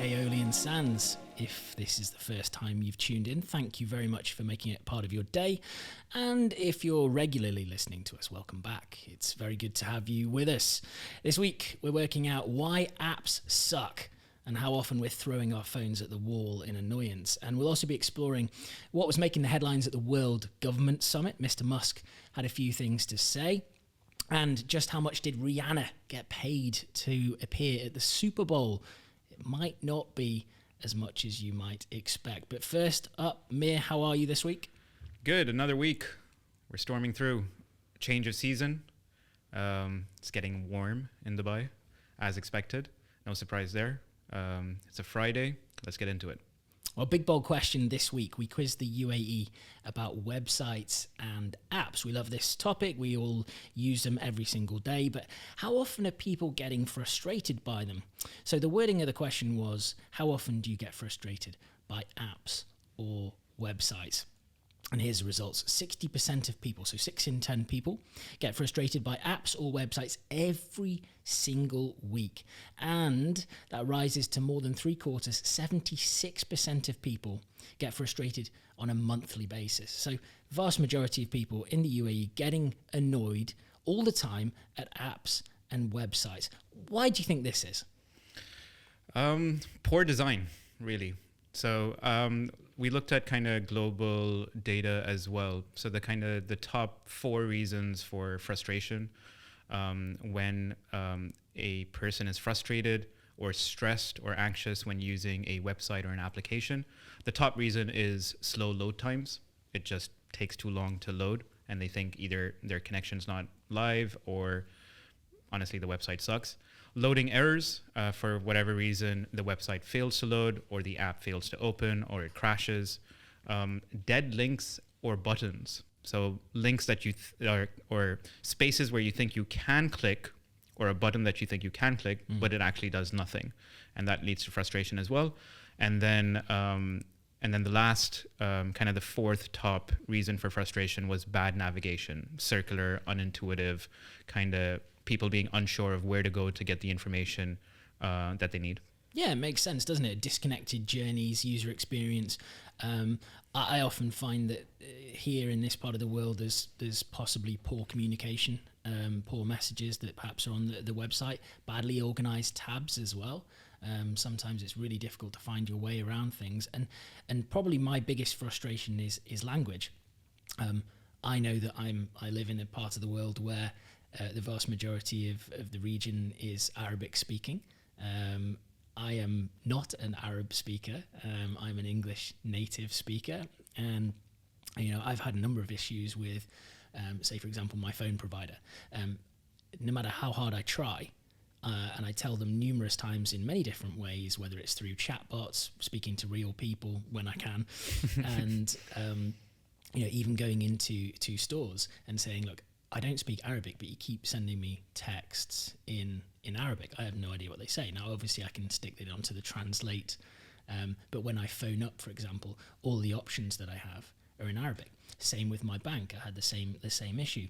Aeolian Sands. If this is the first time you've tuned in, thank you very much for making it part of your day. And if you're regularly listening to us, welcome back. It's very good to have you with us. This week, we're working out why apps suck and how often we're throwing our phones at the wall in annoyance. And we'll also be exploring what was making the headlines at the World Government Summit. Mr. Musk had a few things to say. And just how much did Rihanna get paid to appear at the Super Bowl? It might not be as much as you might expect. But first up, Mir, how are you this week? Good. Another week. We're storming through. Change of season. It's getting warm in Dubai, as expected. No surprise there. It's a Friday. Let's get into it. Well, big bold question this week. We quizzed the UAE about websites and apps. We love this topic. We all use them every single day. But how often are people getting frustrated by them? So the wording of the question was, how often do you get frustrated by apps or websites? And here's the results. 60% of people, so 6 in 10 people, get frustrated by apps or websites every single week. And that rises to more than 3/4, 76% of people get frustrated on a monthly basis. So vast majority of people in the UAE getting annoyed all the time at apps and websites. Why do you think this is? Poor design, really. So we looked at kind of global data as well. So the top 4 reasons for frustration when a person is frustrated or stressed or anxious when using a website or an application. The top reason is slow load times. It just takes too long to load, and they think either their connection's not live or honestly the website sucks. Loading errors, for whatever reason, the website fails to load or the app fails to open or it crashes. Dead links or buttons. So links that you or spaces where you think you can click, or a button that you think you can click, but it actually does nothing. And that leads to frustration as well. And then the last, kind of the 4th top reason for frustration was bad navigation, circular, unintuitive, kind of people being unsure of where to go to get the information that they need. Yeah, it makes sense, doesn't it? Disconnected journeys, user experience. I often find that here in this part of the world, there's possibly poor communication, poor messages that perhaps are on the website, badly organized tabs as well. Sometimes it's really difficult to find your way around things. And probably my biggest frustration is language. I know that I live in a part of the world where the vast majority of the region is Arabic speaking. I am not an Arab speaker. I'm an English native speaker. And, I've had a number of issues with, say, for example, my phone provider. No matter how hard I try, and I tell them numerous times in many different ways, whether it's through chatbots, speaking to real people when I can, and, even going into stores and saying, look, I don't speak Arabic, but you keep sending me texts in Arabic. I have no idea what they say. Now, obviously, I can stick it onto the translate. But when I phone up, for example, all the options that I have are in Arabic. Same with my bank. I had the same issue.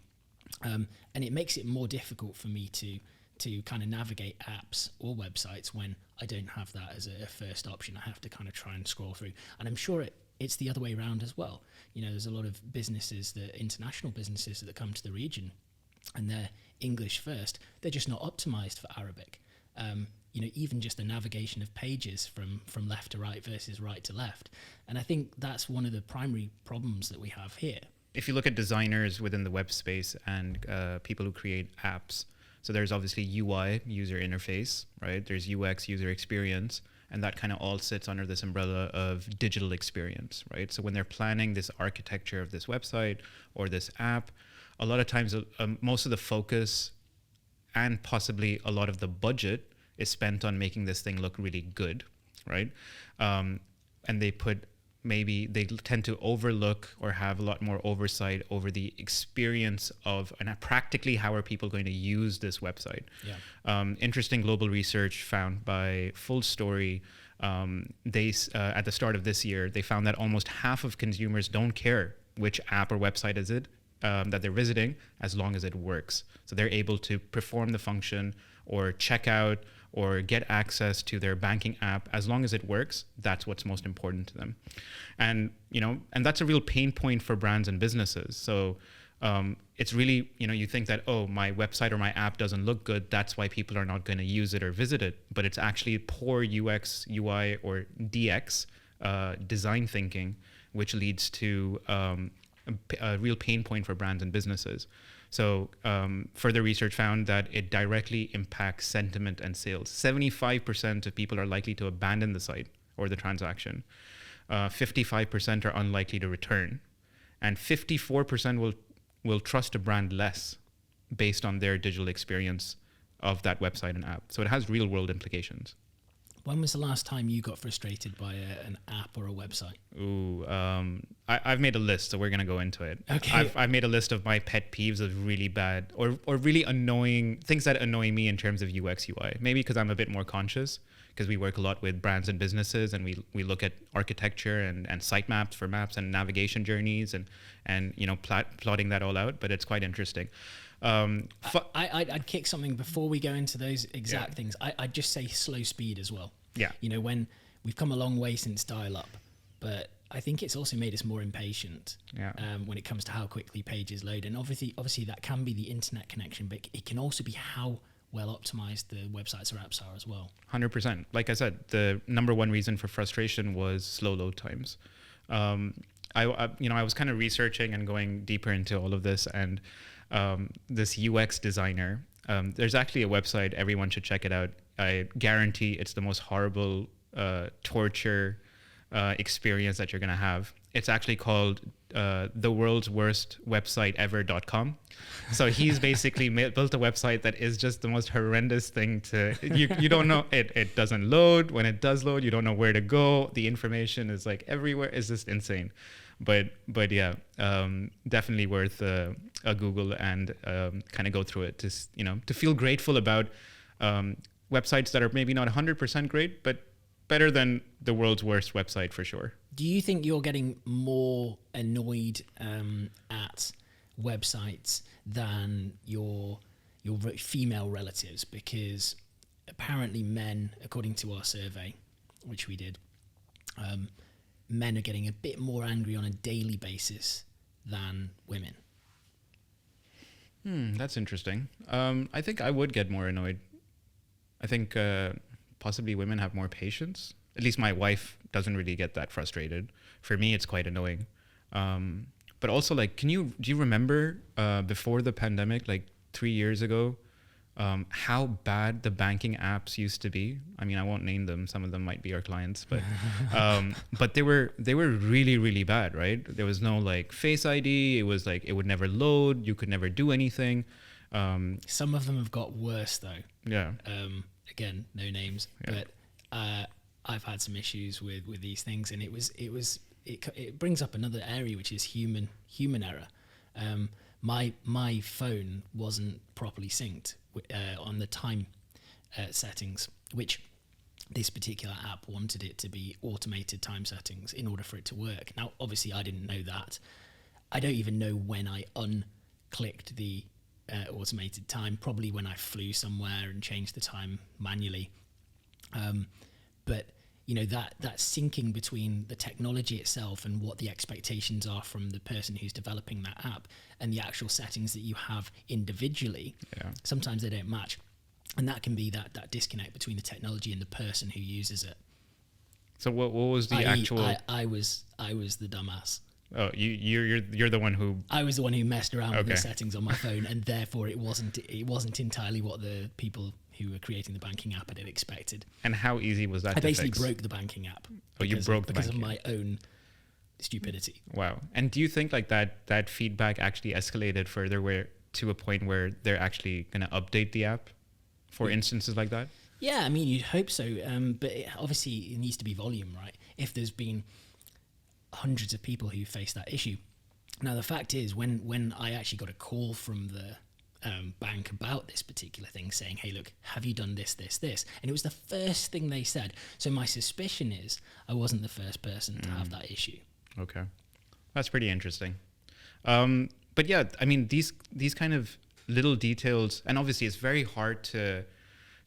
And it makes it more difficult for me to kind of navigate apps or websites when I don't have that as a first option. I have to kind of try and scroll through. And I'm sure it's the other way around as well. There's a lot of international businesses that come to the region and they're English first. They're just not optimized for Arabic. Even just the navigation of pages from left to right versus right to left. And I think that's one of the primary problems that we have here. If you look at designers within the web space and people who create apps, so there's obviously UI, user interface, right? There's UX, user experience. And that kind of all sits under this umbrella of digital experience, right? So when they're planning this architecture of this website or this app, a lot of times most of the focus and possibly a lot of the budget is spent on making this thing look really good, right? And they tend to overlook or have a lot more oversight over the experience of, and practically how are people going to use this website. Yeah. Interesting global research found by Full Story, at the start of this year, they found that almost half of consumers don't care which app or website is it that they're visiting as long as it works. So they're able to perform the function or check out or get access to their banking app. As long as it works, that's what's most important to them. And, and that's a real pain point for brands and businesses. So it's really, you think that, oh, my website or my app doesn't look good, that's why people are not going to use it or visit it. But it's actually poor UX, UI, or DX design thinking, which leads to a real pain point for brands and businesses. So further research found that it directly impacts sentiment and sales. 75% of people are likely to abandon the site or the transaction. 55% are unlikely to return. And 54% will trust a brand less based on their digital experience of that website and app. So it has real world implications. When was the last time you got frustrated by an app or a website? Ooh, I've made a list, so we're going to go into it. Okay. I've made a list of my pet peeves of really bad or really annoying things that annoy me in terms of UX, UI. Maybe because I'm a bit more conscious, because we work a lot with brands and businesses, and we look at architecture and sitemaps for maps and navigation journeys and plotting that all out. But it's quite interesting. I'd kick something before we go into those exact things. I'd just say slow speed as well. Yeah. When we've come a long way since dial-up, but I think it's also made us more impatient when it comes to how quickly pages load. And obviously that can be the internet connection, but it can also be how well optimized the websites or apps are as well. 100%. Like I said, the number one reason for frustration was slow load times. I was kind of researching and going deeper into all of this, and this UX designer, there's actually a website, everyone should check it out. I guarantee it's the most horrible torture experience that you're going to have. It's actually called the world's worst website ever.com. So he's basically built a website that is just the most horrendous thing you don't know, it doesn't load. When it does load, you don't know where to go. The information is like everywhere. It's just insane. But yeah, definitely worth a Google and kind of go through it to feel grateful about websites that are maybe not 100% great, but better than the world's worst website for sure. Do you think you're getting more annoyed at websites than your female relatives? Because apparently men, according to our survey, which we did, men are getting a bit more angry on a daily basis than women. That's interesting. I think I would get more annoyed. I think possibly women have more patience. At least my wife doesn't really get that frustrated. For me, it's quite annoying. But also, like, do you remember before the pandemic, like 3 years ago, how bad the banking apps used to be? I mean, I won't name them. Some of them might be our clients, but they were really, really bad, right? There was no like Face ID. It was like it would never load. You could never do anything. Some of them have got worse though. Yeah. Again, no names, but I've had some issues with these things, and it brings up another area, which is human error. My phone wasn't properly synced on the time settings, which this particular app wanted it to be automated time settings in order for it to work. Now, obviously, I didn't know that. I don't even know when I unclicked the automated time, probably when I flew somewhere and changed the time manually. But that syncing between the technology itself and what the expectations are from the person who's developing that app and the actual settings that you have individually, sometimes they don't match. And that can be that disconnect between the technology and the person who uses it. So what was the actual... I was the dumbass. Oh, you're the one who... I was the one who messed around with the settings on my phone, and therefore it wasn't entirely what the people who were creating the banking app had expected. And how easy was that? I basically broke the banking app. Oh, you broke the because banking of my own stupidity. Wow. And do you think like that feedback actually escalated further to a point where they're actually going to update the app for instances like that? Yeah, I mean, you'd hope so. But obviously it needs to be volume, right? If there's been hundreds of people who face that issue. Now, the fact is, when I actually got a call from the bank about this particular thing, saying, hey, look, have you done this? And it was the first thing they said. So my suspicion is I wasn't the first person to have that issue. Okay. That's pretty interesting. But yeah, I mean, these kind of little details, and obviously it's very hard to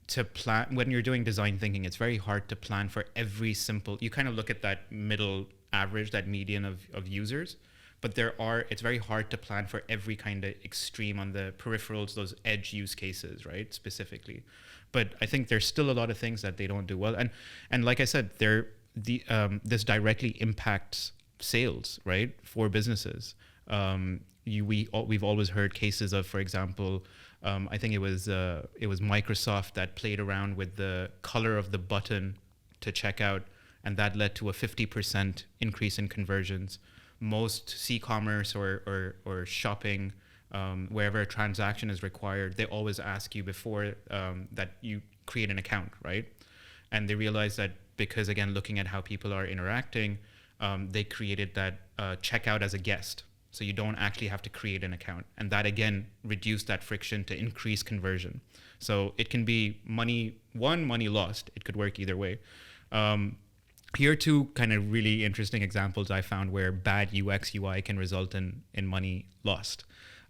to plan when you're doing design thinking, it's very hard to plan for every simple. You kind of look at that middle average, that median of users, but it's very hard to plan for every kind of extreme on the peripherals, those edge use cases, right? Specifically. But I think there's still a lot of things that they don't do well. And like I said, this directly impacts sales, right? For businesses. We've always heard cases of, for example, I think it was Microsoft that played around with the color of the button to check out, and that led to a 50% increase in conversions. Most c-commerce or shopping, wherever a transaction is required, they always ask you before that you create an account, right? And they realized that because, again, looking at how people are interacting, they created that checkout as a guest. So you don't actually have to create an account. And that, again, reduced that friction to increase conversion. So it can be money won, money lost. It could work either way. Here are two kind of really interesting examples I found where bad UX UI can result in money lost.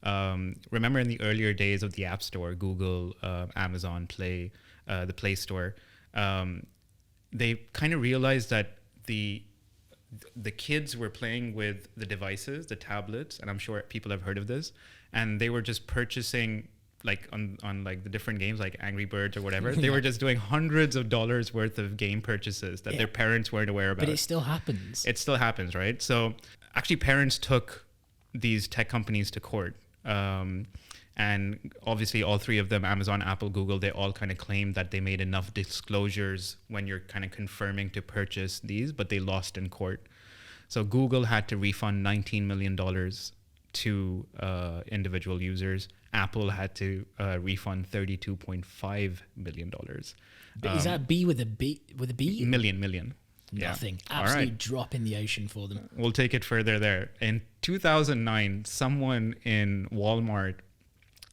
Remember in the earlier days of the App Store, Google, Amazon, Play, the Play Store, they kind of realized that the kids were playing with the devices, the tablets, and I'm sure people have heard of this, and they were just purchasing like on like the different games like Angry Birds or whatever. They were just doing hundreds of dollars worth of game purchases that their parents weren't aware about. But it still happens. It still happens, right? So actually parents took these tech companies to court. And obviously all three of them, Amazon, Apple, Google, they all kind of claimed that they made enough disclosures when you're kind of confirming to purchase these, but they lost in court. So Google had to refund $19 million to individual users. Apple had to refund $32.5 million. But is that B with a B? Million. Nothing. Yeah. Absolute drop in the ocean for them. We'll take it further there. In 2009, someone in Walmart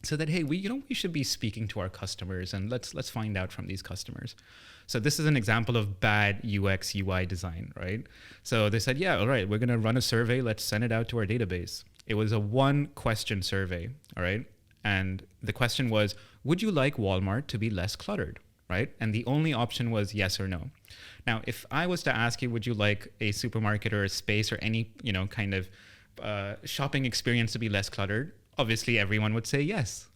said that, hey, we should be speaking to our customers and let's find out from these customers. So this is an example of bad UX UI design, right? So they said, yeah, all right, we're going to run a survey. Let's send it out to our database. It was a 1-question survey, all right? And the question was, would you like Walmart to be less cluttered, right? And the only option was yes or no. Now, if I was to ask you, would you like a supermarket or a space or any, kind of shopping experience to be less cluttered? Obviously, everyone would say yes,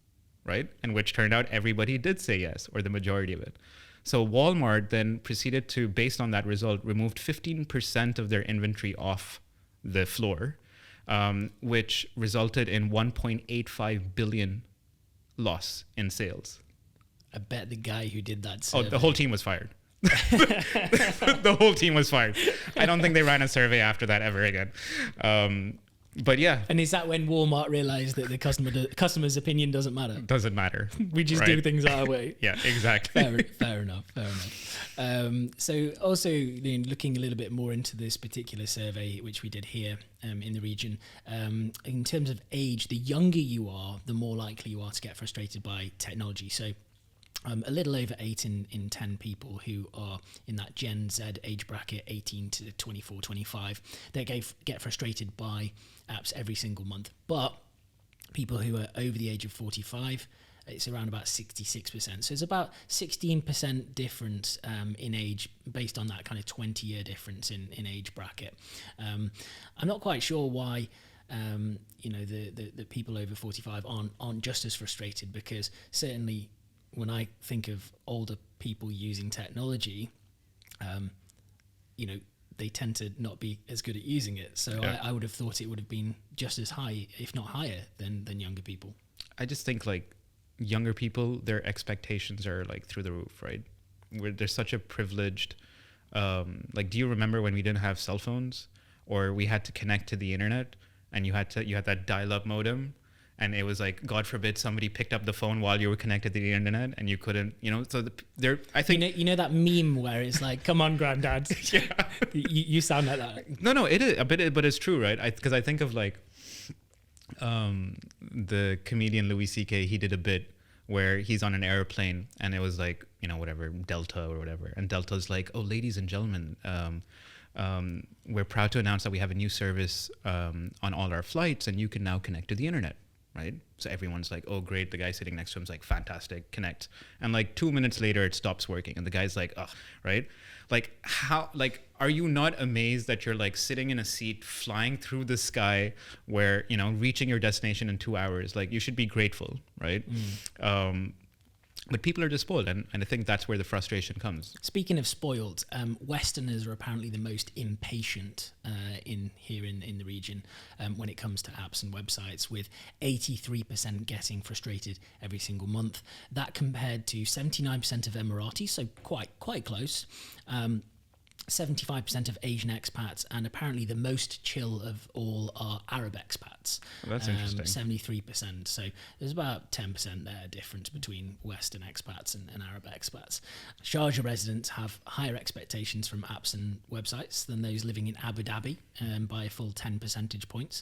right? And which turned out everybody did say yes, or the majority of it. So Walmart then proceeded to, based on that result, removed 15% of their inventory off the floor, which resulted in 1.85 billion loss in sales. I bet the guy who did that survey... Oh, the whole team was fired. The whole team was fired. I don't think they ran a survey after that ever again. But yeah. And is that when Walmart realized that the customer's opinion doesn't matter? Doesn't matter. We just do things our way. Yeah, exactly. Fair enough. So also looking a little bit more into this particular survey, which we did here in the region, in terms of age, the younger you are, the more likely you are to get frustrated by technology. So a little over 8 in 10 people who are in that Gen Z age bracket, 18 to 24, 25, they get frustrated by apps every single month. But people who are over the age of 45, it's around about 66%. So it's about 16% difference in age based on that kind of 20-year difference in age bracket. I'm not quite sure why the people over 45 aren't just as frustrated, because certainly when I think of older people using technology, they tend to not be as good at using it. So yeah. I would have thought it would have been just as high, if not higher, than younger people. I just think younger people, their expectations are through the roof, right? They're such a privileged, do you remember when we didn't have cell phones, or we had to connect to the internet and you had that dial-up modem? And it was God forbid somebody picked up the phone while you were connected to the internet and you couldn't, so I think... You know that meme where it's come on, granddad. Yeah. you sound like that. No, it is a bit, but it's true, right? Because I think of the comedian Louis C.K., he did a bit where he's on an airplane and it was whatever, Delta or whatever. And Delta's oh, ladies and gentlemen, we're proud to announce that we have a new service on all our flights and you can now connect to the internet. right? So everyone's like, oh, great. The guy sitting next to him's like, fantastic, connect. And like 2 minutes later, it stops working. And the guy's like, oh, right? Like how, like, are you not amazed that you're like sitting in a seat flying through the sky where, you know, reaching your destination in 2 hours? Like you should be grateful, right? But people are just spoiled, and I think that's where the frustration comes. Speaking of spoiled, Westerners are apparently the most impatient in the region when it comes to apps and websites, with 83% getting frustrated every single month. That compared to 79% of Emiratis, so quite close. 75% of Asian expats, and apparently the most chill of all are Arab expats. Well, that's interesting. 73%. So there's about 10% there difference between Western expats and Arab expats. Sharjah residents have higher expectations from apps and websites than those living in Abu Dhabi by a full 10 percentage points.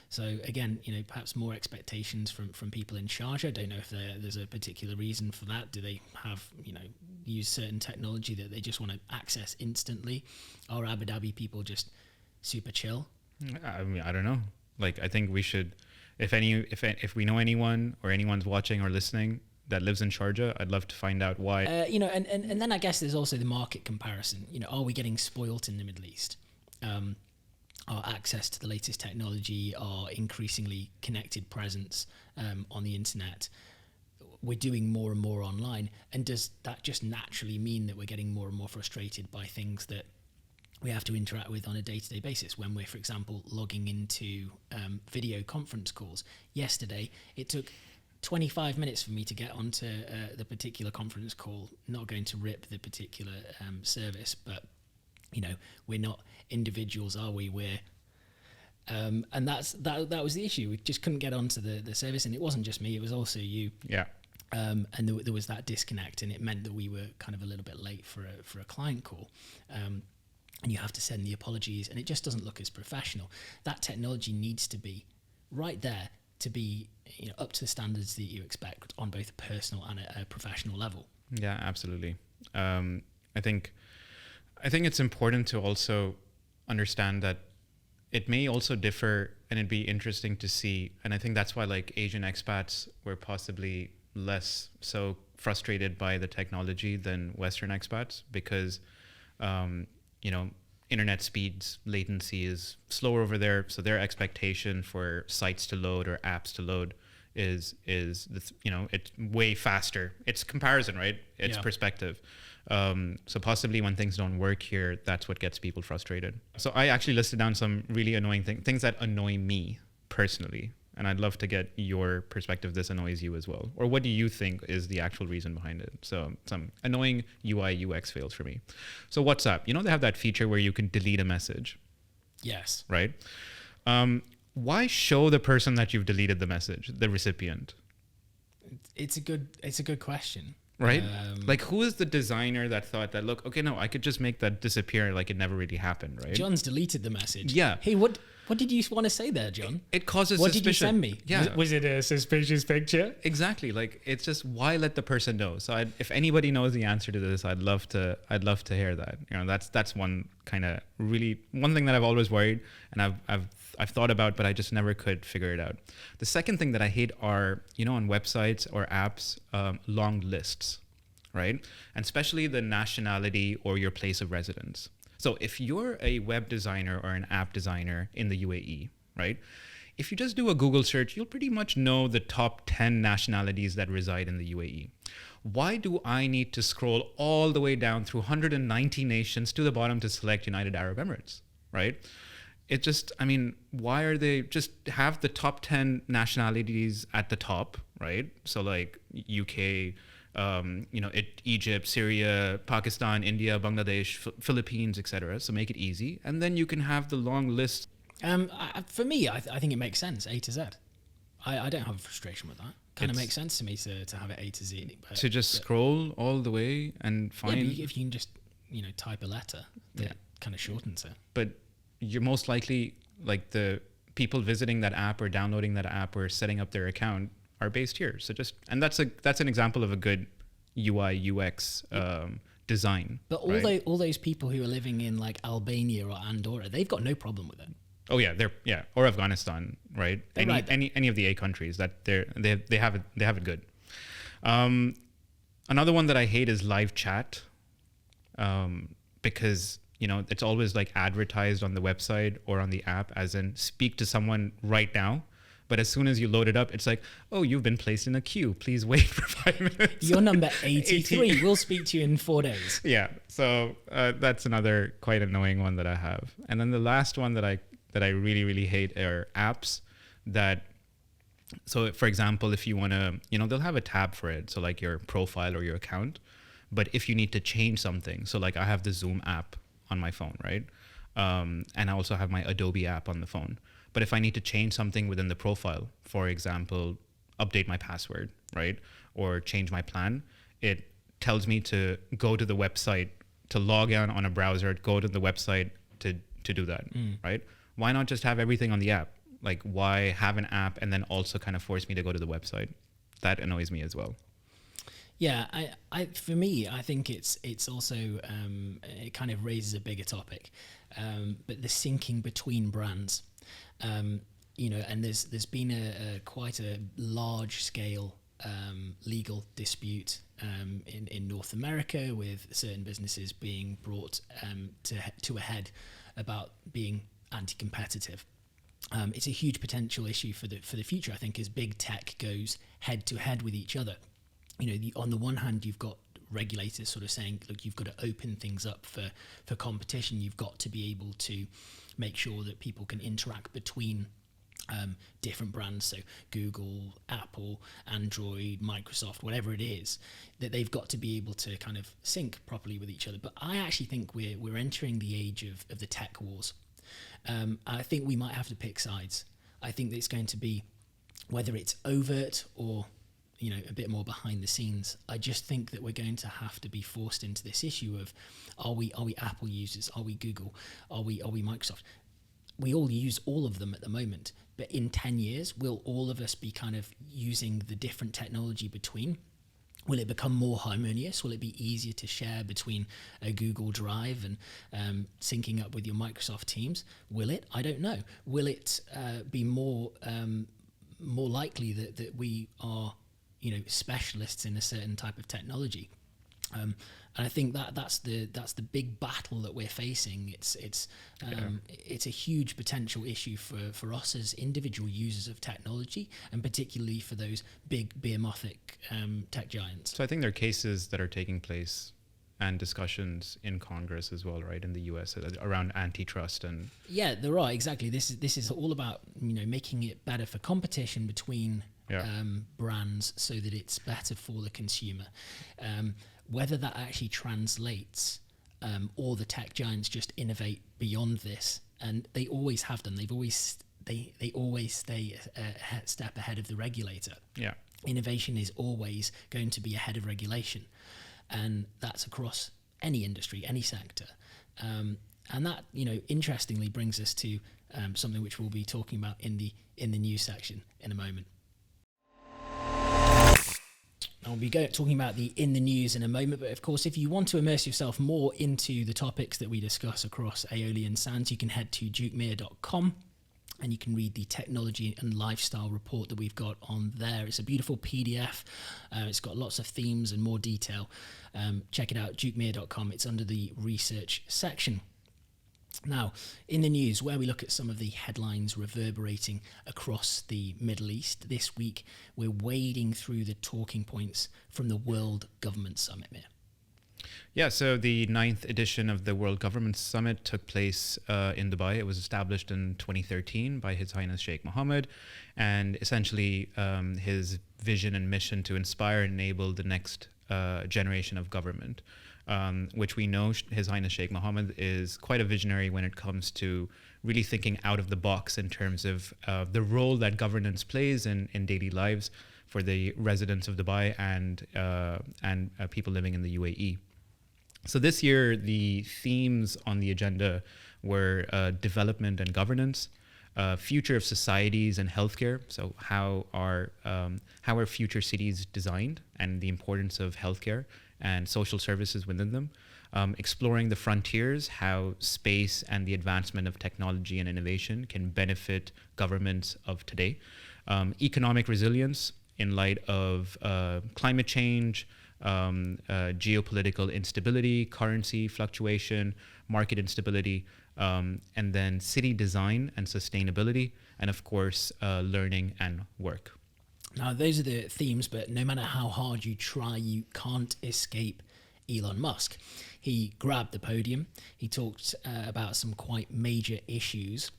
So again, you know, perhaps more expectations from people in Sharjah. I don't know if there's a particular reason for that. Do they have, you know, use certain technology that they just want to access instantly? Are Abu Dhabi people just super chill? I mean, I don't know. Like, I think we should, if we know anyone or anyone's watching or listening that lives in Sharjah, I'd love to find out why. You know, and then I guess there's also the market comparison. You know, are we getting spoilt in the Middle East? Our access to the latest technology, our increasingly connected presence on the internet, we're doing more and more online. And does that just naturally mean that we're getting more and more frustrated by things that we have to interact with on a day-to-day basis when we're, for example, logging into video conference calls? Yesterday, it took 25 minutes for me to get onto the particular conference call. Not going to rip the particular service, but, you know, we're not individuals, are we? We're and that was the issue. We just couldn't get onto the service, and it wasn't just me, it was also you. Yeah. And there was that disconnect, and it meant that we were kind of a little bit late for a client call. And you have to send the apologies, and it just doesn't look as professional. That technology needs to be right there to be, you know, up to the standards that you expect on both a personal and a professional level. Yeah, absolutely. I think it's important to also understand that it may also differ, and it'd be interesting to see. And I think that's why like Asian expats were possibly less so frustrated by the technology than Western expats, because you know, internet speeds, latency is slower over there, so their expectation for sites to load or apps to load is you know, it's way faster. It's comparison, right? It's perspective. So possibly when things don't work here, that's what gets people frustrated. So I actually listed down some really annoying things that annoy me personally. And I'd love to get your perspective. This annoys you as well. Or what do you think is the actual reason behind it? So some annoying UI, UX fails for me. So WhatsApp, you know, they have that feature where you can delete a message. Yes. Right? Why show the person that you've deleted the message, the recipient? It's a good question. Right? Like, who is the designer that thought that, look, okay, no, I could just make that disappear like it never really happened, right? John's deleted the message. Yeah. Hey, what did you want to say there, John? It causes what suspicion. Did you send me? Yeah. Was it a suspicious picture? Exactly. Like, it's just, why let the person know? So if anybody knows the answer to this, I'd love to hear that. You know, that's one kind of really, one thing that I've always worried, and I've thought about, but I just never could figure it out. The second thing that I hate are, you know, on websites or apps, long lists, right? And especially the nationality or your place of residence. So if you're a web designer or an app designer in the UAE, right? If you just do a Google search, you'll pretty much know the top 10 nationalities that reside in the UAE. Why do I need to scroll all the way down through 190 nations to the bottom to select United Arab Emirates, right? It just, I mean, why are they just have the top 10 nationalities at the top, right? So like UK, you know, Egypt, Syria, Pakistan, India, Bangladesh, Philippines, etc. So make it easy, and then you can have the long list. For me, I think it makes sense, A to Z. I don't have a frustration with that. Kind of makes sense to me to have it A to Z. But, to just scroll all the way and find. Yeah, if you can just, you know, type a letter that kind of shortens it. But you're most likely, like, the people visiting that app or downloading that app or setting up their account are based here. So just, and that's an example of a good UI UX design. But all those people who are living in like Albania or Andorra, they've got no problem with it. Oh yeah, or Afghanistan, right? Any of the 8 countries that they have it good. Another one that I hate is live chat, because it's always like advertised on the website or on the app as in speak to someone right now. But as soon as you load it up, it's like, oh, you've been placed in a queue. Please wait for 5 minutes. You're number 83. We'll speak to you in 4 days. Yeah. So that's another quite annoying one that I have. And then the last one that I really, really hate are apps that, so for example, if you want to, they'll have a tab for it. So like your profile or your account. But if you need to change something, so like I have the Zoom app on my phone, right? And I also have my Adobe app on the phone. But if I need to change something within the profile, for example, update my password, right? Or change my plan, it tells me to go to the website, to log on a browser, go to the website to do that, right? Why not just have everything on the app? Like, why have an app and then also kind of force me to go to the website? That annoys me as well. Yeah, for me, I think it's also it kind of raises a bigger topic, but the syncing between brands, and there's been a quite a large scale legal dispute in North America with certain businesses being brought to a head about being anti-competitive. It's a huge potential issue for the future, I think, as big tech goes head to head with each other. On the one hand, you've got regulators sort of saying, look, you've got to open things up for competition. You've got to be able to make sure that people can interact between different brands, so Google, Apple, Android, Microsoft, whatever it is, that they've got to be able to kind of sync properly with each other. But I actually think we're entering the age of the tech wars. I think we might have to pick sides. I think that it's going to be, whether it's overt or a bit more behind the scenes, I just think that we're going to have to be forced into this issue of, are we Apple users? Are we Google? Are we Microsoft? We all use all of them at the moment, but in 10 years, will all of us be kind of using the different technology between? Will it become more harmonious? Will it be easier to share between a Google Drive and syncing up with your Microsoft Teams? Will it? I don't know. Will it be more likely that we are specialists in a certain type of technology? And I think that's the big battle that we're facing. It's a huge potential issue for us as individual users of technology, and particularly for those big behemoths tech giants. So I think there are cases that are taking place and discussions in Congress as well, right, in the US around antitrust and. Yeah, there are, exactly. This is all about making it better for competition between brands, so that it's better for the consumer. Whether that actually translates, or the tech giants just innovate beyond this, and they always have done. They always stay a step ahead of the regulator. Yeah, innovation is always going to be ahead of regulation, and that's across any industry, any sector. And that interestingly brings us to something which we'll be talking about in the news section in a moment. I'll be talking about the in the news in a moment, but of course, if you want to immerse yourself more into the topics that we discuss across Aeolian Sands, you can head to duke+mir.com and you can read the technology and lifestyle report that we've got on there. It's a beautiful PDF. It's got lots of themes and more detail. Check it out, duke+mir.com. It's under the research section. Now, in the news, where we look at some of the headlines reverberating across the Middle East, this week we're wading through the talking points from the World Government Summit, Mir. Yeah, so the 9th edition of the World Government Summit took place in Dubai. It was established in 2013 by His Highness Sheikh Mohammed, and essentially his vision and mission to inspire and enable the next generation of government. Which we know His Highness Sheikh Mohammed is quite a visionary when it comes to really thinking out of the box in terms of the role that governance plays in daily lives for the residents of Dubai and people living in the UAE. So this year, the themes on the agenda were development and governance, future of societies and healthcare. So how are future cities designed, and the importance of healthcare and social services within them, exploring the frontiers, how space and the advancement of technology and innovation can benefit governments of today. Economic resilience in light of climate change, geopolitical instability, currency fluctuation, market instability, and then city design and sustainability, and of course, learning and work. Now, those are the themes, but no matter how hard you try, you can't escape Elon Musk. He grabbed the podium. He talked about some quite major issues.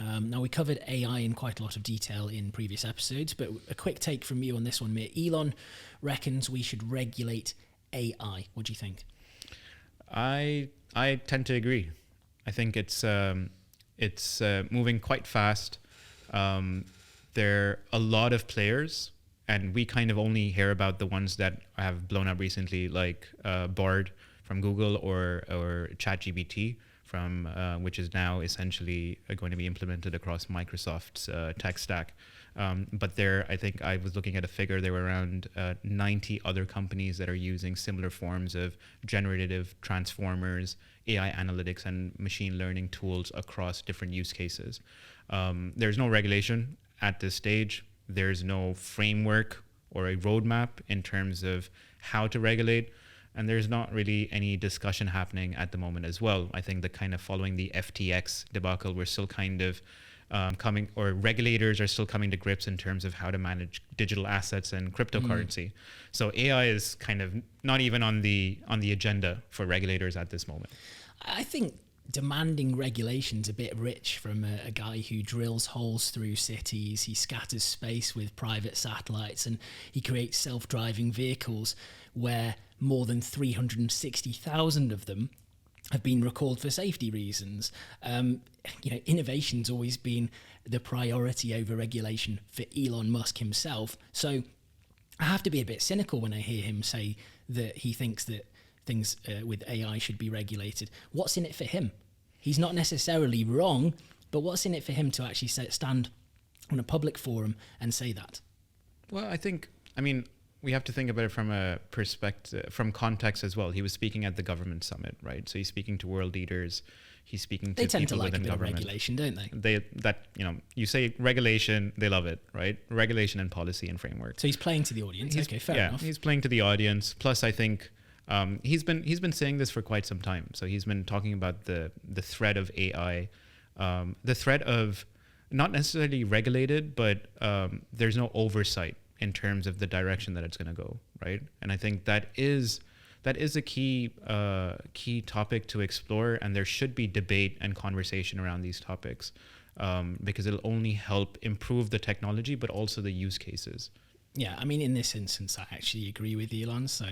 Now, we covered AI in quite a lot of detail in previous episodes, but a quick take from you on this one, Mir. Elon reckons we should regulate AI. What do you think? I tend to agree. I think it's moving quite fast. There are a lot of players, and we kind of only hear about the ones that have blown up recently, like Bard from Google or ChatGPT from which is now essentially going to be implemented across Microsoft's tech stack. But I think I was looking at a figure, there were around 90 other companies that are using similar forms of generative transformers, AI analytics, and machine learning tools across different use cases. There's no regulation at this stage. There's no framework or a roadmap in terms of how to regulate. And there's not really any discussion happening at the moment as well. I think that kind of following the FTX debacle, we're still kind of regulators are still coming to grips in terms of how to manage digital assets and cryptocurrency. So AI is kind of not even on the agenda for regulators at this moment. I think demanding regulation's a bit rich from a guy who drills holes through cities, he scatters space with private satellites, and he creates self-driving vehicles where more than 360,000 of them have been recalled for safety reasons. Innovation's always been the priority over regulation for Elon Musk himself. So I have to be a bit cynical when I hear him say that he thinks that things with AI should be regulated. What's in it for him? He's not necessarily wrong, but what's in it for him to actually stand on a public forum and say that? Well, we have to think about it from a perspective, from context as well. He was speaking at the government summit, right? So he's speaking to world leaders. He's speaking to people within government. They tend to like a bit of regulation, don't they? You say regulation, they love it, right? Regulation and policy and framework. So he's playing to the audience. Okay, fair enough. He's playing to the audience. Plus, I think he's been saying this for quite some time. So he's been talking about the threat of AI, the threat of not necessarily regulated, but there's no oversight in terms of the direction that it's going to go, right? And I think that is a key topic to explore, and there should be debate and conversation around these topics because it'll only help improve the technology, but also the use cases. Yeah, in this instance, I actually agree with Elon. So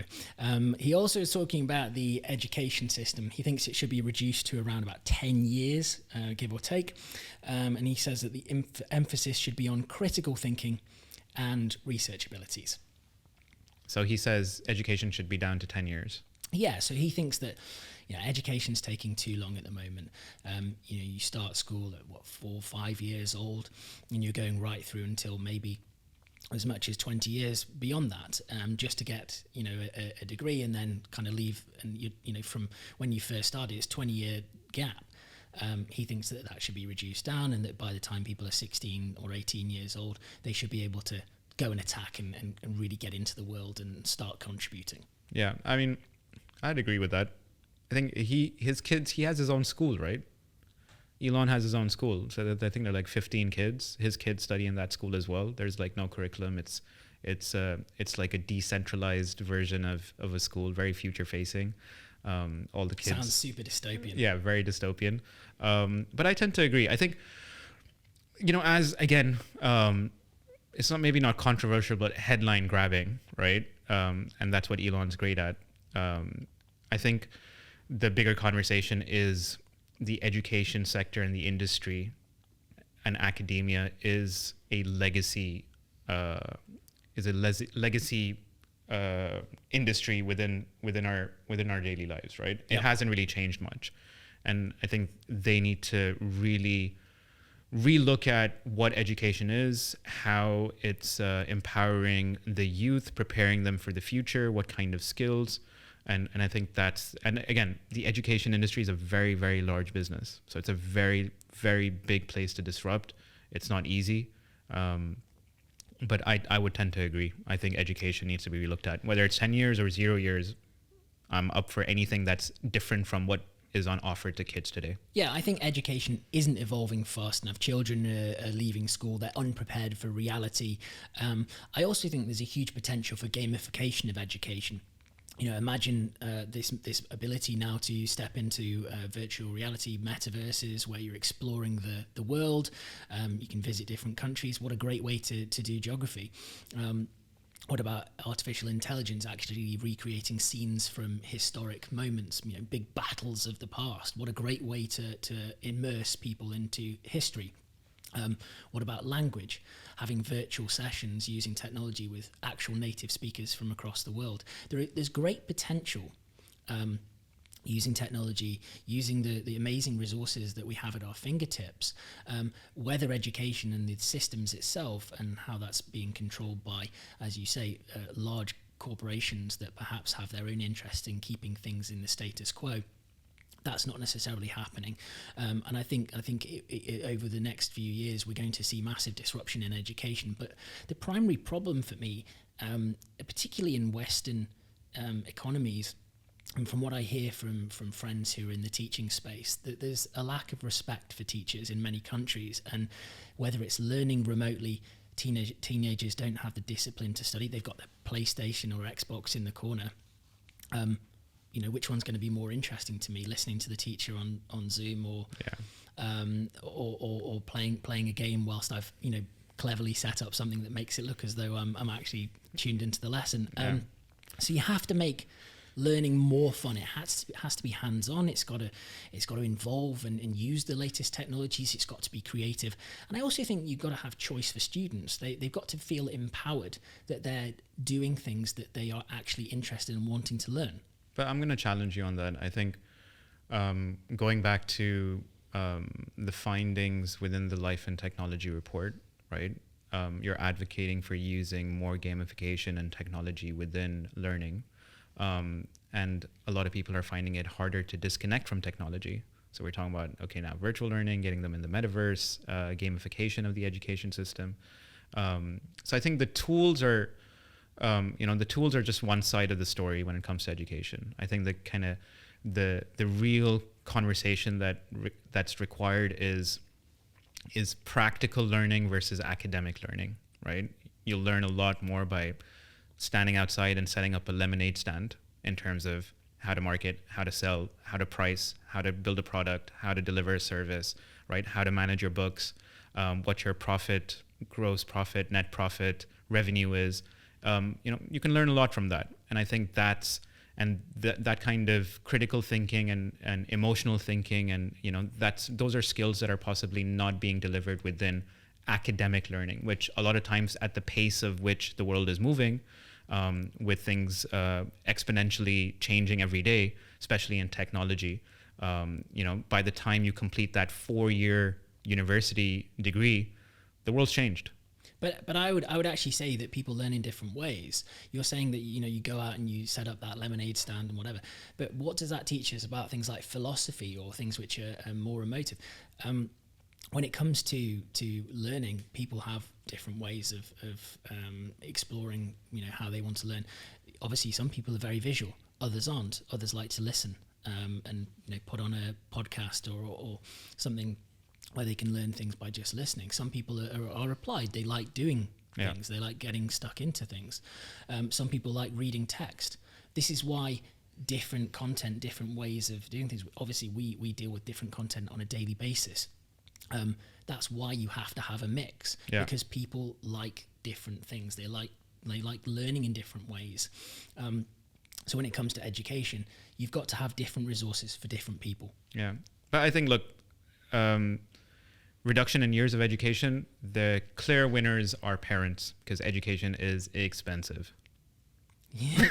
he also is talking about the education system. He thinks it should be reduced to around about 10 years, give or take. And he says that the emphasis should be on critical thinking and research abilities. So he says education should be down to 10 years. Yeah, so he thinks that education's taking too long at the moment. You start school at 4 or 5 years old, and you're going right through until maybe as much as 20 years beyond that, just to get a degree and then kind of leave. And from when you first started, it's 20-year gap. He thinks that should be reduced down, and that by the time people are 16 or 18 years old, they should be able to go and attack and really get into the world and start contributing. Yeah, I'd agree with that. I think he has his own school, right? Elon has his own school. So I think there are like 15 kids. His kids study in that school as well. There's like no curriculum. It's like a decentralized version of a school, very future facing. All the kids sounds super dystopian. Yeah, very dystopian. But I tend to agree. I think, it's not controversial, but headline grabbing, right? And that's what Elon's great at. I think the bigger conversation is the education sector and the industry and academia is a legacy industry within our daily lives, right? Yep. It hasn't really changed much, and I think they need to really relook at what education is, how it's empowering the youth, preparing them for the future, what kind of skills, And I think and again, the education industry is a very, very large business. So it's a very, very big place to disrupt. It's not easy. But I would tend to agree. I think education needs to be looked at. Whether it's 10 years or 0 years, I'm up for anything that's different from what is on offer to kids today. Yeah, I think education isn't evolving fast enough. Children are leaving school, they're unprepared for reality. I also think there's a huge potential for gamification of education. Imagine this ability now to step into virtual reality metaverses where you're exploring the world. You can visit different countries. What a great way to do geography. What about artificial intelligence actually recreating scenes from historic moments, big battles of the past? What a great way to immerse people into history. What about language? Having virtual sessions using technology with actual native speakers from across the world. There's great potential using technology, using the amazing resources that we have at our fingertips, whether education and the systems itself and how that's being controlled by, as you say, large corporations that perhaps have their own interest in keeping things in the status quo. That's not necessarily happening, and I think over the next few years we're going to see massive disruption in education. But the primary problem for me, particularly in Western economies, and from what I hear from friends who are in the teaching space, that there's a lack of respect for teachers in many countries, and whether it's learning remotely, teenagers don't have the discipline to study. They've got their PlayStation or Xbox in the corner. Which one's going to be more interesting to me, listening to the teacher on Zoom or playing a game whilst I've cleverly set up something that makes it look as though I'm actually tuned into the lesson. So you have to make learning more fun. It has to be hands-on. It's got to involve and use the latest technologies. It's got to be creative. And I also think you've got to have choice for students. They've got to feel empowered that they're doing things that they are actually interested in wanting to learn. But I'm going to challenge you on that. I think going back to the findings within the Life and Technology report, right? You're advocating for using more gamification and technology within learning. And a lot of people are finding it harder to disconnect from technology. So we're talking about, now virtual learning, getting them in the metaverse, gamification of the education system. So I think the tools are... the tools are just one side of the story when it comes to education. I think the real conversation that's required is practical learning versus academic learning, right? You'll learn a lot more by standing outside and setting up a lemonade stand in terms of how to market, how to sell, how to price, how to build a product, how to deliver a service, right? How to manage your books, what your profit, gross profit, net profit, revenue is. You can learn a lot from that. And I think that kind of critical thinking and emotional thinking, and those are skills that are possibly not being delivered within academic learning, which a lot of times at the pace of which the world is moving, with things exponentially changing every day, especially in technology, by the time you complete that 4-year university degree, the world's changed. But I would actually say that people learn in different ways. You're saying that you go out and you set up that lemonade stand and whatever. But what does that teach us about things like philosophy or things which are more emotive? When it comes to learning, people have different ways of exploring how they want to learn. Obviously, some people are very visual, others aren't. Others like to listen and put on a podcast or something where they can learn things by just listening. Some people are applied. They like doing things. They like getting stuck into things. Some people like reading text. This is why different content, different ways of doing things. Obviously, we deal with different content on a daily basis. That's why you have to have a mix, because people like different things. They like learning in different ways. So when it comes to education, you've got to have different resources for different people. Yeah. But I think, look, reduction in years of education, the clear winners are parents, because education is expensive. Yeah.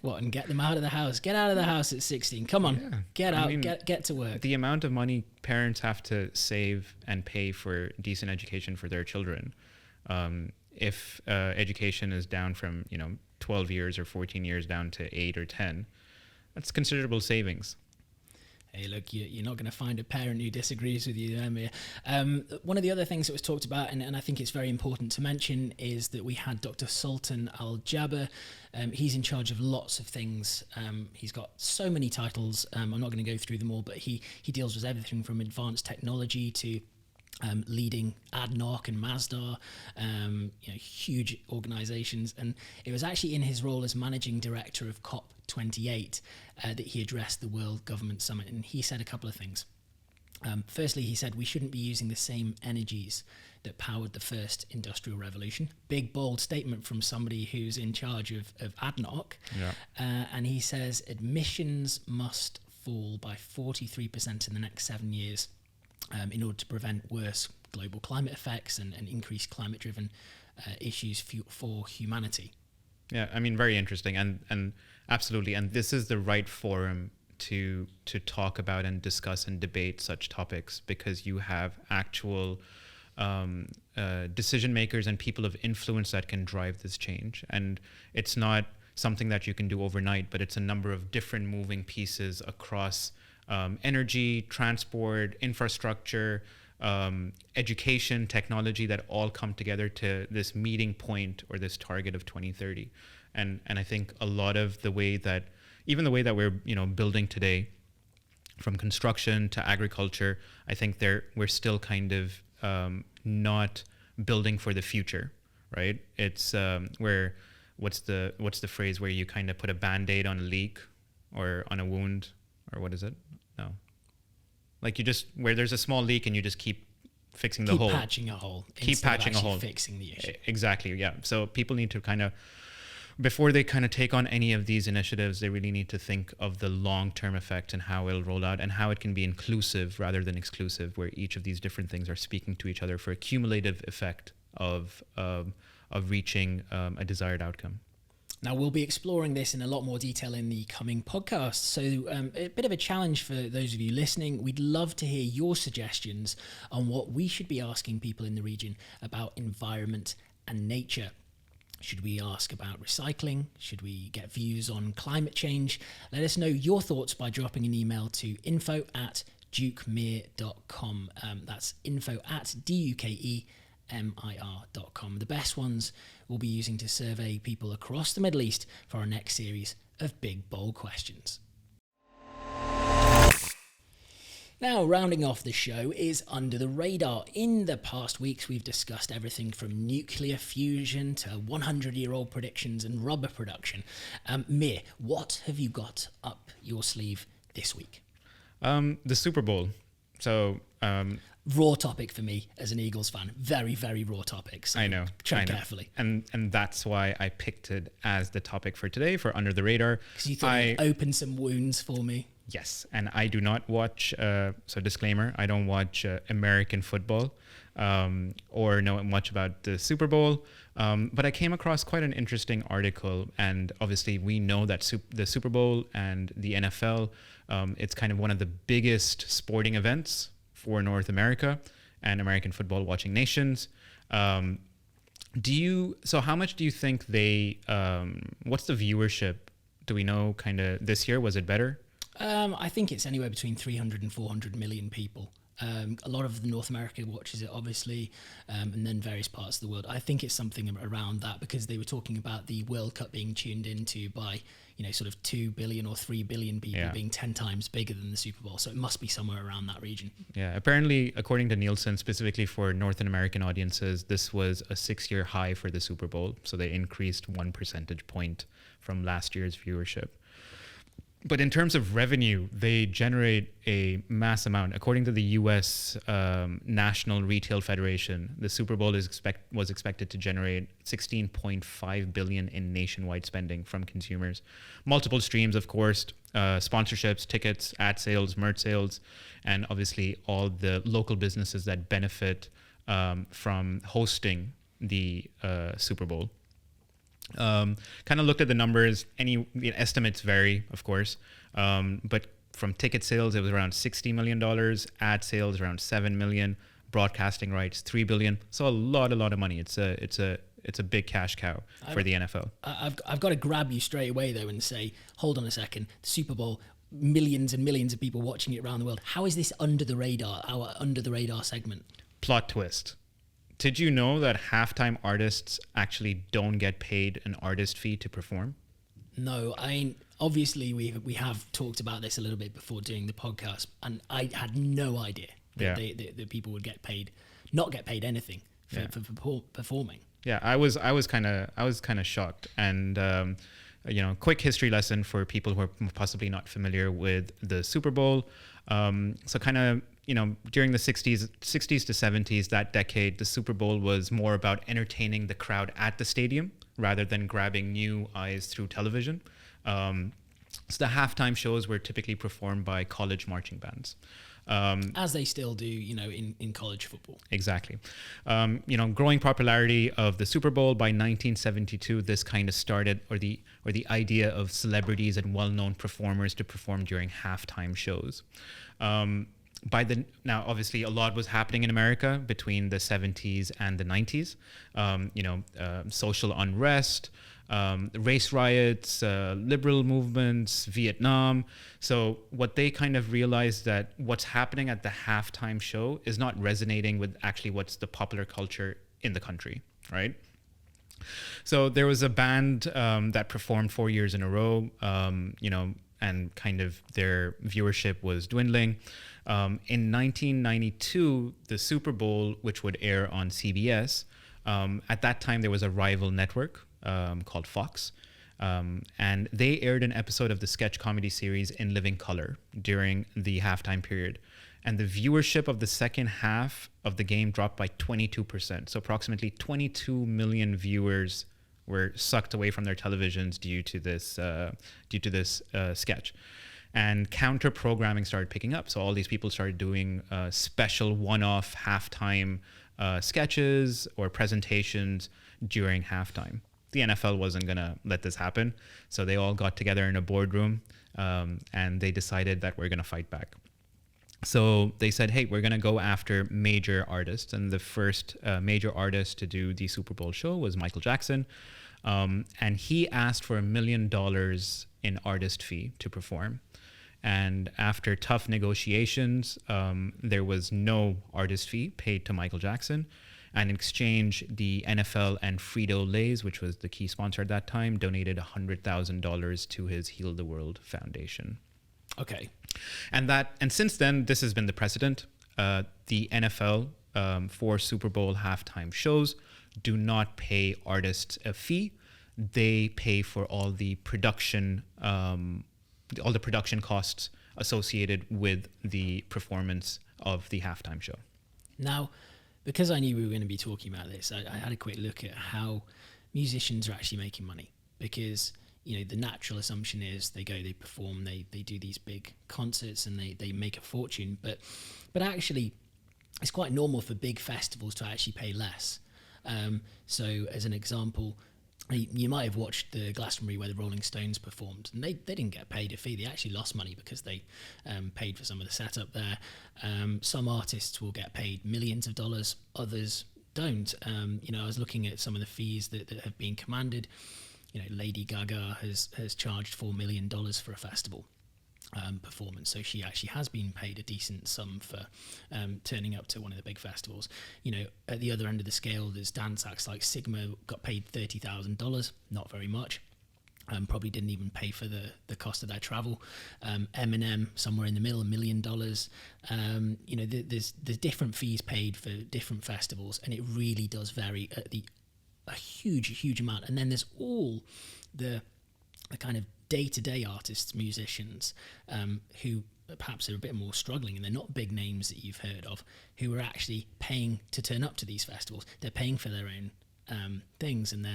What, and get them out of the house? Get out of the house at 16. Come on, get out, get to work. The amount of money parents have to save and pay for decent education for their children, if education is down from 12 years or 14 years down to 8 or 10, that's considerable savings. Hey, look, you're not going to find a parent who disagrees with you, Amir. One of the other things that was talked about, and I think it's very important to mention, is that we had Dr. Sultan Al-Jaber. He's in charge of lots of things. He's got so many titles. I'm not going to go through them all, but he deals with everything from advanced technology to leading ADNOC and Masdar, huge organizations. And it was actually in his role as managing director of COP28 that he addressed the World Government Summit. And he said a couple of things. Firstly, he said we shouldn't be using the same energies that powered the first industrial revolution. Big, bold statement from somebody who's in charge of ADNOC. Yeah. And he says emissions must fall by 43% in the next 7 years in order to prevent worse global climate effects and increased climate-driven issues for humanity. Yeah, I mean, very interesting, and absolutely, and this is the right forum to talk about and discuss and debate such topics, because you have actual decision makers and people of influence that can drive this change, and it's not something that you can do overnight, but it's a number of different moving pieces across energy, transport, infrastructure, education, technology, that all come together to this meeting point or this target of 2030. And I think a lot of the way that, even the way that we're building today, from construction to agriculture, I think we're still kind of not building for the future, right? It's where what's the phrase where you kind of put a Band-Aid on a leak or on a wound, or what is it? No. Like where there's a small leak and you just keep fixing the hole. Keep patching a hole. Keep patching a hole. Fixing the issue. Exactly, yeah. So people need to kind of, before they kind of take on any of these initiatives, they really need to think of the long-term effect and how it'll roll out and how it can be inclusive rather than exclusive, where each of these different things are speaking to each other for a cumulative effect of reaching a desired outcome. Now, we'll be exploring this in a lot more detail in the coming podcast. So a bit of a challenge for those of you listening. We'd love to hear your suggestions on what we should be asking people in the region about environment and nature. Should we ask about recycling? Should we get views on climate change? Let us know your thoughts by dropping an email to info@duke+mir.com. That's info@duke+mir.com. The best ones we'll be using to survey people across the Middle East for our next series of big, bold questions. Now, rounding off the show is Under the Radar. In the past weeks, we've discussed everything from nuclear fusion to 100-year-old predictions and rubber production. Mir, what have you got up your sleeve this week? The Super Bowl. So raw topic for me as an Eagles fan. Very, very raw topic. So I know. Tread carefully. And that's why I picked it as the topic for today for Under the Radar. Because you thought it opened some wounds for me. Yes, and I do not watch, so disclaimer, I don't watch American football or know much about the Super Bowl, but I came across quite an interesting article, and obviously we know that the Super Bowl and the NFL, it's kind of one of the biggest sporting events for North America and American football watching nations. So how much do you think what's the viewership? Do we know kind of this year? Was it better? I think it's anywhere between 300 and 400 million people. A lot of North America watches it, obviously, and then various parts of the world. I think it's something around that, because they were talking about the World Cup being tuned into by, sort of 2 billion or 3 billion people, being 10 times bigger than the Super Bowl. So it must be somewhere around that region. Yeah, apparently, according to Nielsen, specifically for North American audiences, this was a 6-year high for the Super Bowl. So they increased 1 percentage point from last year's viewership. But in terms of revenue, they generate a mass amount. According to the U.S. National Retail Federation, the Super Bowl was expected to generate $16.5 billion in nationwide spending from consumers. Multiple streams, of course, sponsorships, tickets, ad sales, merch sales, and obviously all the local businesses that benefit from hosting the Super Bowl. Kind of looked at the numbers. Estimates vary, of course, but from ticket sales, it was around $60 million. Ad sales around $7 million. Broadcasting rights $3 billion. So a lot of money. It's a it's a big cash cow for the NFL. I've got to grab you straight away though and say, hold on a second, the Super Bowl, millions and millions of people watching it around the world. How is this under the radar? Our under the radar segment. Plot twist. Did you know that halftime artists actually don't get paid an artist fee to perform? No, I mean, obviously we have talked about this a little bit before doing the podcast, and I had no idea that, that people would not get paid anything for performing. Yeah, I was kind of shocked, and quick history lesson for people who are possibly not familiar with the Super Bowl. So kind of, during the 60s to 70s, that decade, the Super Bowl was more about entertaining the crowd at the stadium rather than grabbing new eyes through television. So the halftime shows were typically performed by college marching bands. As they still do, in college football. Exactly. Growing popularity of the Super Bowl by 1972, this kind of started, or the idea of celebrities and well-known performers to perform during halftime shows. Now, obviously, a lot was happening in America between the 70s and the 90s. Social unrest, race riots, liberal movements, Vietnam. So what they kind of realized that what's happening at the halftime show is not resonating with actually what's the popular culture in the country, right? So there was a band that performed 4 years in a row, and kind of their viewership was dwindling. In 1992, the Super Bowl, which would air on CBS, at that time there was a rival network called Fox, and they aired an episode of the sketch comedy series In Living Color during the halftime period. And the viewership of the second half of the game dropped by 22%. So approximately 22 million viewers were sucked away from their televisions due to this sketch. And counter programming started picking up. So all these people started doing special one-off halftime sketches or presentations during halftime. The NFL wasn't going to let this happen. So they all got together in a boardroom and they decided that we're going to fight back. So they said, hey, we're going to go after major artists. And the first major artist to do the Super Bowl show was Michael Jackson. And he asked for $1 million in artist fee to perform. And after tough negotiations, there was no artist fee paid to Michael Jackson. And in exchange, the NFL and Frito-Lay's, which was the key sponsor at that time, donated $100,000 to his Heal the World Foundation. Okay. And since then, this has been the precedent. The NFL for Super Bowl halftime shows do not pay artists a fee. They pay for all the production costs associated with the performance of the halftime show. Now, because I knew we were going to be talking about this, I had a quick look at how musicians are actually making money. Because, the natural assumption is they perform, they do these big concerts and they make a fortune. But actually, it's quite normal for big festivals to actually pay less. So as an example, you might have watched the Glastonbury where the Rolling Stones performed, and they didn't get paid a fee. They actually lost money because they paid for some of the setup there. Some artists will get paid millions of dollars, others don't. I was looking at some of the fees that have been commanded. Lady Gaga has charged $4 million for a festival performance, so she actually has been paid a decent sum for turning up to one of the big festivals. At the other end of the scale, there's dance acts like Sigma got paid $30,000, not very much. Probably didn't even pay for the cost of their travel. Eminem, somewhere in the middle, $1 million. There's different fees paid for different festivals, and it really does vary at a huge amount. And then there's all the kind of day-to-day artists, musicians, who perhaps are a bit more struggling, and they're not big names that you've heard of, who are actually paying to turn up to these festivals. They're paying for their own things, and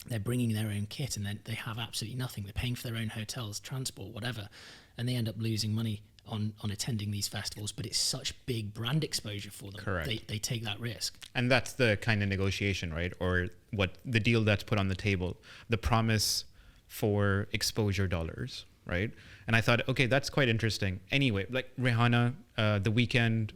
they're bringing their own kit, and then they have absolutely nothing. They're paying for their own hotels, transport, whatever, and they end up losing money on attending these festivals. But it's such big brand exposure for them. Correct. They take that risk. And that's the kind of negotiation, right? Or what the deal that's put on the table, the promise for exposure dollars, right? And I thought, okay, that's quite interesting. Anyway, like Rihanna, The Weeknd,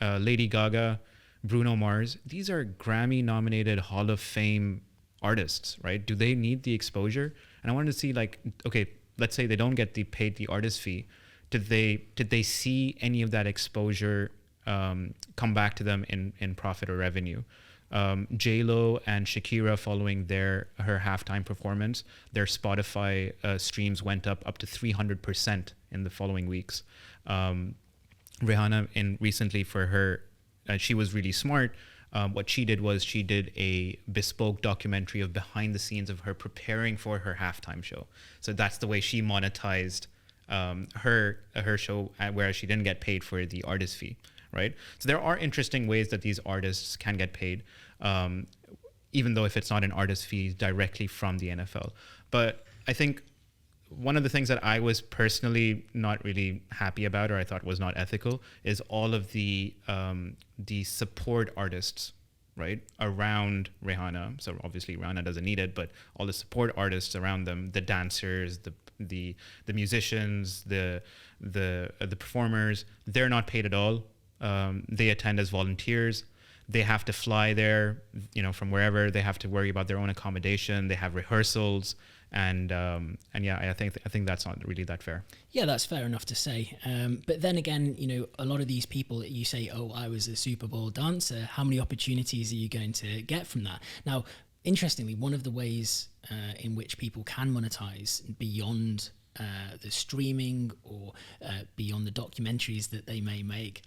Lady Gaga, Bruno Mars, these are Grammy-nominated Hall of Fame artists, right? Do they need the exposure? And I wanted to see, like, okay, let's say they don't get paid the artist fee. Did they see any of that exposure come back to them in profit or revenue? J-Lo and Shakira, following her halftime performance, their Spotify streams went up to 300% in the following weeks. Rihanna, recently for her, she was really smart. What she did was she did a bespoke documentary of behind the scenes of her preparing for her halftime show. So that's the way she monetized her show, whereas she didn't get paid for the artist fee, right? So there are interesting ways that these artists can get paid, even though if it's not an artist fee directly from the NFL. But I think one of the things that I was personally not really happy about, or I thought was not ethical, is all of the support artists, right, around Rihanna. So obviously Rihanna doesn't need it, but all the support artists around them, the dancers, the musicians, the performers, they're not paid at all. They attend as volunteers. They have to fly there, from wherever. They have to worry about their own accommodation. They have rehearsals. And yeah, I think that's not really that fair. Yeah, that's fair enough to say. But then again, a lot of these people, you say, oh, I was a Super Bowl dancer. How many opportunities are you going to get from that? Now, interestingly, one of the ways in which people can monetize beyond the streaming or beyond the documentaries that they may make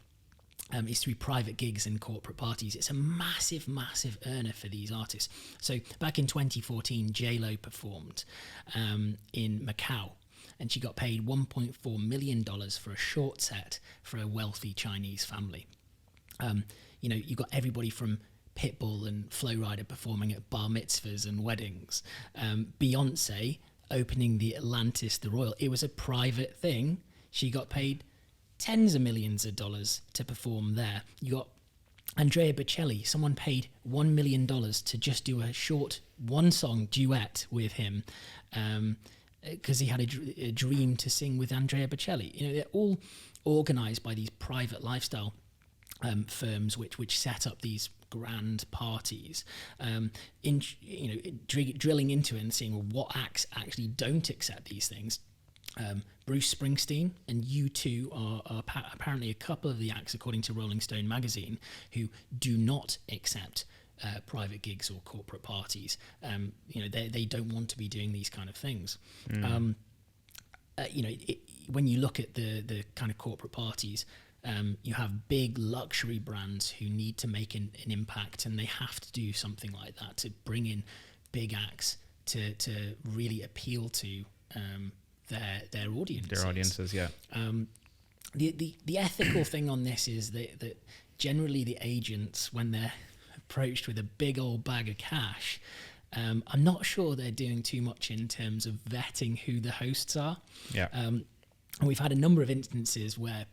is through private gigs and corporate parties. It's a massive, massive earner for these artists. So back in 2014, J-Lo performed in Macau, and she got paid $1.4 million for a short set for a wealthy Chinese family. You got everybody from Pitbull and Flo Rida performing at bar mitzvahs and weddings. Beyonce opening the Atlantis, the Royal. It was a private thing. She got paid tens of millions of dollars to perform there. You got Andrea Bocelli. Someone paid $1 million to just do a short one-song duet with him because he had a dream to sing with Andrea Bocelli. They're all organized by these private lifestyle firms which set up these grand parties, drilling into it and seeing what acts actually don't accept these things. Bruce Springsteen and U2 are apparently a couple of the acts, according to Rolling Stone magazine, who do not accept private gigs or corporate parties. They don't want to be doing these kind of things. When you look at the kind of corporate parties, you have big luxury brands who need to make an impact, and they have to do something like that to bring in big acts to really appeal to their audiences. Their audiences, yeah. The ethical thing on this is that generally the agents, when they're approached with a big old bag of cash, I'm not sure they're doing too much in terms of vetting who the hosts are. Yeah. And we've had a number of instances where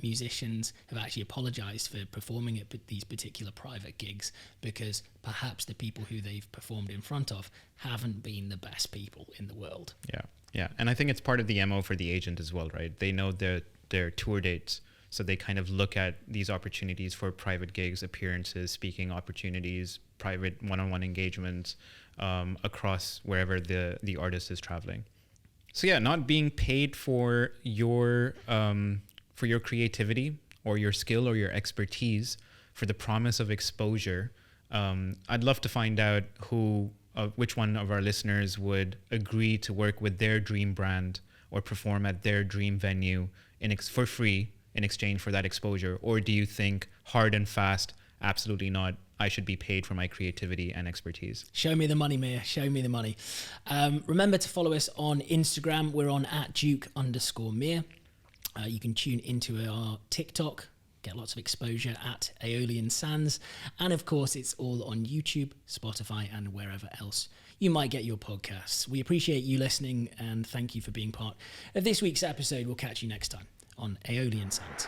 musicians have actually apologized for performing at these particular private gigs because perhaps the people who they've performed in front of haven't been the best people in the world. Yeah, and I think it's part of the MO for the agent as well, right? They know their tour dates, so they kind of look at these opportunities for private gigs, appearances, speaking opportunities, private one-on-one engagements across wherever the artist is traveling. So yeah, not being paid for your creativity or your skill or your expertise for the promise of exposure. I'd love to find out which one of our listeners would agree to work with their dream brand or perform at their dream venue for free in exchange for that exposure. Or do you think hard and fast, absolutely not, I should be paid for my creativity and expertise? Show me the money, Mir. Show me the money. Remember to follow us on Instagram. We're on @duke_mir. You can tune into our TikTok, get lots of exposure at Aeolian Sands. And of course, it's all on YouTube, Spotify, and wherever else you might get your podcasts. We appreciate you listening, and thank you for being part of this week's episode. We'll catch you next time on Aeolian Sands.